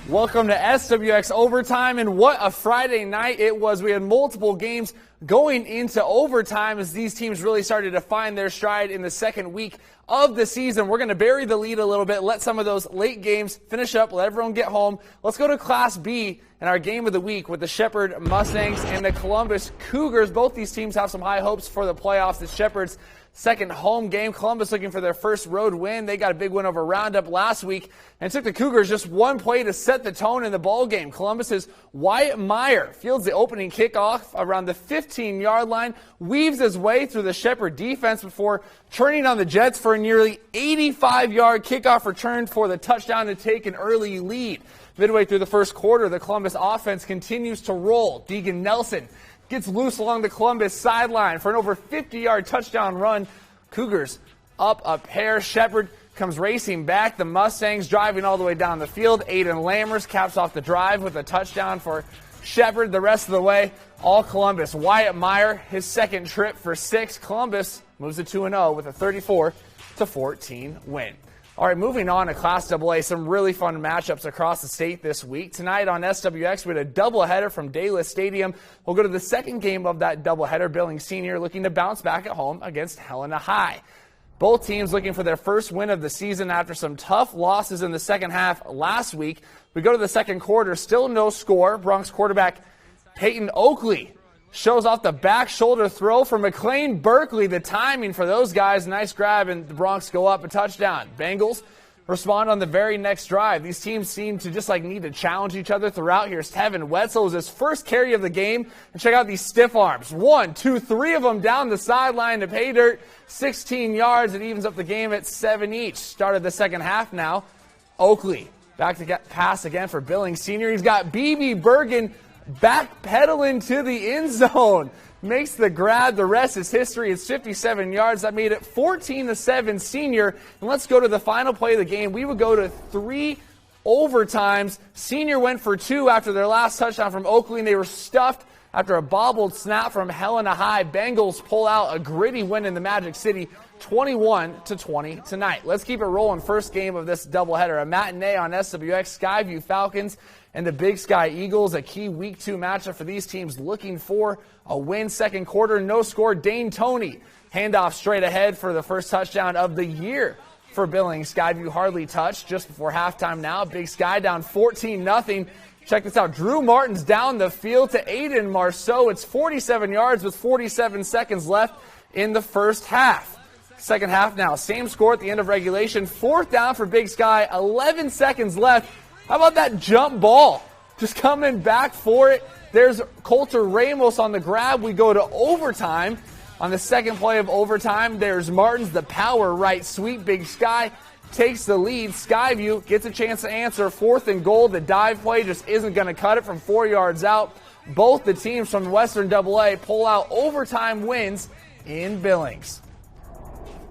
Welcome to SWX Overtime, and what a Friday night it was. We had multiple games going into overtime as these teams really started to find their stride in the second week of the season. We're going to bury the lead a little bit, let some of those late games finish up, let everyone get home. Let's go to Class B and our game of the week with the Shepherd Mustangs and the Columbus Cougars. Both these teams have some high hopes for the playoffs. The Shepherd's second home game. Columbus looking for their first road win. They got a big win over Roundup last week and took the Cougars just one play to set the tone in the ball game. Columbus's Wyatt Meyer fields the opening kickoff around the 15-yard line, weaves his way through the Shepherd defense before turning on the Jets for a nearly 85-yard kickoff return for the touchdown to take an early lead. Midway through the first quarter, the Columbus offense continues to roll. Deegan Nelson gets loose along the Columbus sideline for an over 50-yard touchdown run. Cougars up a pair. Shepherd comes racing back. The Mustangs driving all the way down the field. Aiden Lammers caps off the drive with a touchdown for Shepherd. The rest of the way, all Columbus. Wyatt Meyer, his second trip for 6. Columbus moves to 2-0 with a 34-14 win. All right, moving on to Class AA, some really fun matchups across the state this week. Tonight on SWX, we had a doubleheader from Dalis Stadium. We'll go to the second game of that doubleheader. Billings Senior looking to bounce back at home against Helena High. Both teams looking for their first win of the season after some tough losses in the second half last week. We go to the second quarter, still no score. Bronx quarterback Peyton Oakley shows off the back shoulder throw for McLean Berkeley. The timing for those guys, nice grab, and the Bronx go up a touchdown. Bengals respond on the very next drive. These teams seem to just need to challenge each other throughout. Here's Tevin Wetzel with his first carry of the game. And check out these stiff arms. 1, 2, 3 of them down the sideline to pay dirt. 16 yards. It evens up the game at 7 each. Started the second half now. Oakley back to get pass again for Billings Senior. He's got B.B. Bergen backpedaling to the end zone. Makes the grab. The rest is history. It's 57 yards. That made it 14-7 Senior. And let's go to the final play of the game. We would go to 3 overtimes. Senior went for 2 after their last touchdown from Oakley, and they were stuffed after a bobbled snap from Helena High. Bengals pull out a gritty win in the Magic City, 21-20 tonight. Let's keep it rolling. First game of this doubleheader, a matinee on SWX. Skyview Falcons and the Big Sky Eagles, a key Week 2 matchup for these teams looking for a win. Second quarter, no score. Dane Toney, handoff straight ahead for the first touchdown of the year for Billings. Skyview hardly touched just before halftime now. Big Sky down 14-0. Check this out. Drew Martin's down the field to Aiden Marceau. It's 47 yards with 47 seconds left in the first half. Second half now, same score at the end of regulation. Fourth down for Big Sky, 11 seconds left. How about that jump ball? Just coming back for it. There's Coulter Ramos on the grab. We go to overtime. On the second play of overtime, there's Martin's the power right sweep. Big Sky takes the lead. Skyview gets a chance to answer. 4th and goal. The dive play just isn't going to cut it from 4 yards out. Both the teams from Western AA pull out overtime wins in Billings.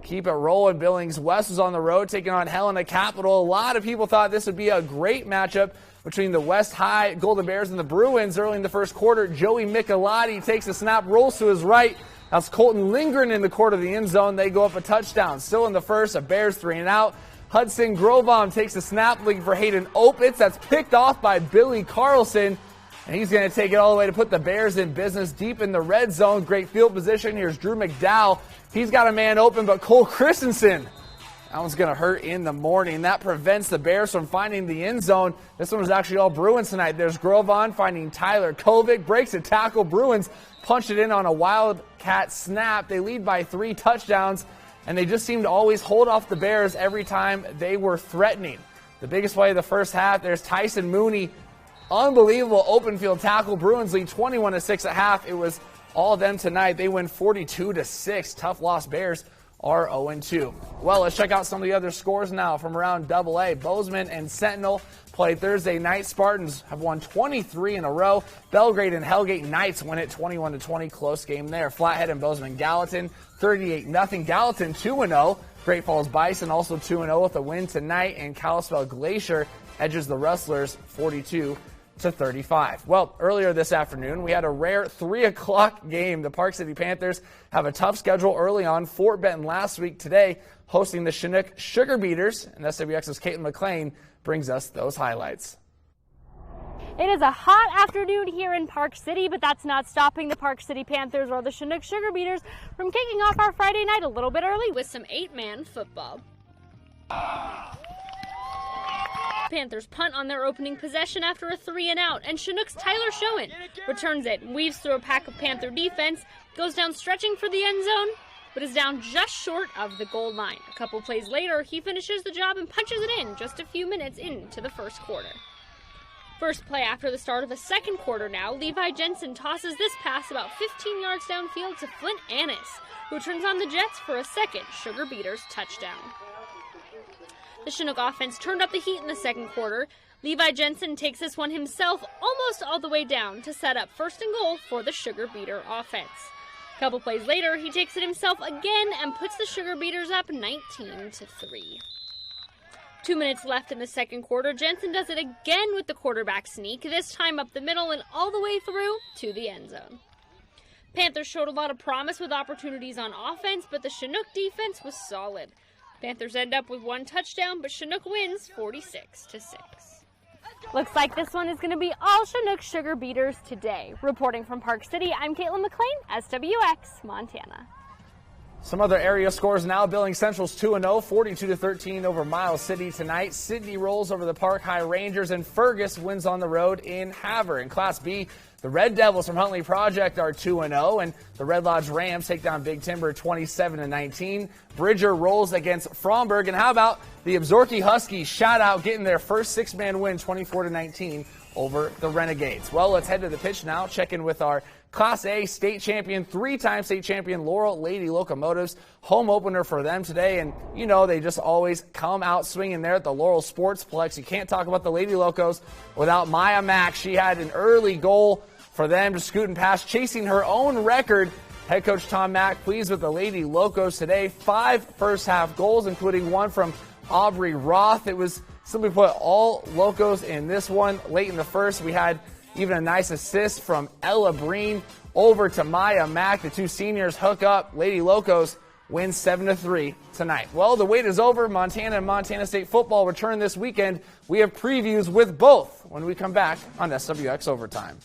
Keep it rolling. Billings West was on the road taking on Helena Capital. A lot of people thought this would be a great matchup between the West High Golden Bears and the Bruins early in the first quarter. Joey Michelotti takes a snap, rolls to his right. That's Colton Lindgren in the court of the end zone. They go up a touchdown. Still in the first, a Bears 3 and out. Hudson Grovom takes a snap looking for Hayden Opitz. That's picked off by Billy Carlson. And he's going to take it all the way to put the Bears in business deep in the red zone. Great field position. Here's Drew McDowell. He's got a man open, but Cole Christensen, that one's going to hurt in the morning. That prevents the Bears from finding the end zone. This one was actually all Bruins tonight. There's Grovon finding Tyler Kovic. Breaks a tackle. Bruins punched it in on a Wildcat snap. They lead by 3 touchdowns, and they just seem to always hold off the Bears every time they were threatening. The biggest play of the first half, there's Tyson Mooney. Unbelievable open field tackle. Bruins lead 21-6 at half. It was all them tonight. They win 42-6. Tough loss. Bears are 0-2. Well, let's check out some of the other scores now from around AA. Bozeman and Sentinel played Thursday night. Spartans have won 23 in a row. Belgrade and Hellgate Knights win it 21-20. Close game there. Flathead and Bozeman Gallatin 38-0. Gallatin 2-0. Great Falls Bison also 2-0 with a win tonight. And Kalispell Glacier edges the Rustlers 42-35. Well, earlier this afternoon, we had a rare 3 o'clock game. The Park City Panthers have a tough schedule early on. Fort Benton last week. Today, hosting the Chinook Sugar Beaters. And SWX's Caitlin McLean brings us those highlights. It is a hot afternoon here in Park City, but that's not stopping the Park City Panthers or the Chinook Sugar Beaters from kicking off our Friday night a little bit early with some 8-man football. Panthers punt on their opening possession after a 3-and-out, and Chinook's Tyler Schoen returns it, weaves through a pack of Panther defense, goes down stretching for the end zone, but is down just short of the goal line. A couple plays later, he finishes the job and punches it in just a few minutes into the first quarter. First play after the start of the second quarter now, Levi Jensen tosses this pass about 15 yards downfield to Flint Annis, who turns on the Jets for a second Sugar Beaters touchdown. The Chinook offense turned up the heat in the second quarter. Levi Jensen takes this one himself almost all the way down to set up 1st and goal for the Sugar Beater offense. A couple plays later, he takes it himself again and puts the Sugar Beaters up 19-3. 2 minutes left in the second quarter. Jensen does it again with the quarterback sneak, this time up the middle and all the way through to the end zone. Panthers showed a lot of promise with opportunities on offense, but the Chinook defense was solid. Panthers end up with 1 touchdown, but Chinook wins 46-6. Looks like this one is going to be all Chinook Sugar Beaters today. Reporting from Park City, I'm Caitlin McLean, SWX, Montana. Some other area scores now. Billings Central's 2-0, 42-13 over Miles City tonight. Sydney rolls over the Park High Rangers, and Fergus wins on the road in Havre. In Class B, the Red Devils from Huntley Project are 2-0, and the Red Lodge Rams take down Big Timber 27-19. Bridger rolls against Fromberg, and how about the Absaroka Huskies shout out getting their first 6-man win 24-19 over the Renegades. Well, let's head to the pitch now. Check in with our Class A state champion, 3-time state champion Laurel Lady Locomotives. Home opener for them today, and you know they just always come out swinging there at the Laurel Sportsplex. You can't talk about the Lady Locos without Maya Mack. She had an early goal for them to scooting past, chasing her own record. Head coach Tom Mack pleased with the Lady Locos today. 5 first-half goals, including one from Aubrey Roth. It was simply put all Locos in this one. Late in the first, we had even a nice assist from Ella Breen over to Maya Mack. The 2 seniors hook up. Lady Locos win 7-3 tonight. Well, the wait is over. Montana and Montana State football return this weekend. We have previews with both when we come back on SWX Overtime.